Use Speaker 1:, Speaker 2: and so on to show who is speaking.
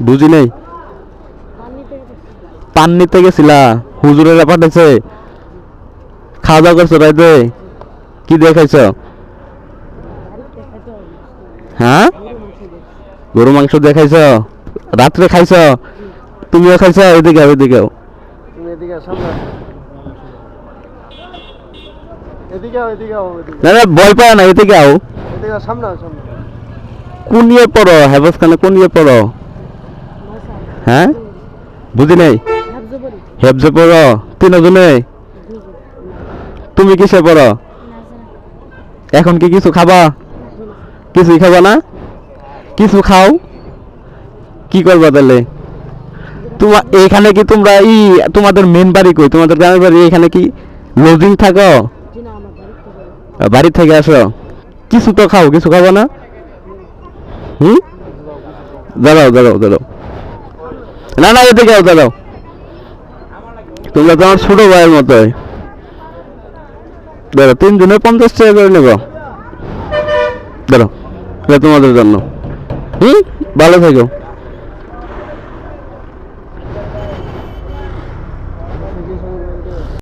Speaker 1: বুঝি নাই। পান নিতে গেছিলা, হুজুরেরা পাঠাইছে? খাওয়া দাওয়া করছো রাইতে? কি দিয়ে খাইছ? হ্যাঁ, গরু মাংস দিয়ে খাইছ? রাত্রে খাইছ? তুমিও খাইছ? এদিকে এদিকেও না না, ভয় পাও না, এদিকে আও। কোন ইয়ে পড়ো হেফজ খানে, কোন ইয়ে পড়ো? হ্যাঁ, বুঝি নাই। হেফজে পড়ো তিনজনে? তুমি কিসে পড়ো? এখন কি কিছু খাবা? কিছুই খাবা না? কিছু খাও, কি করবা তাহলে? তোমার এখানে কি তোমরা তোমাদের মেন বাড়ি কই? তোমাদের গ্রামের বাড়ি এখানে কি লজিং থাকো? বাড়ি থেকে আসো? কিছু তো খাও, কিছু খাবো না? হুম, দাঁড়াও দাঁড়াও দাঁড়াও, না না এদিকে দাঁড়াও। তোমরা তো আমার ছোট ভাইয়ের মতোই। দাঁড়াও, 3 জনের 50 টাকা করে নেব। দাঁড়াও, এটা তোমাদের জন্য। ভালো থেকো।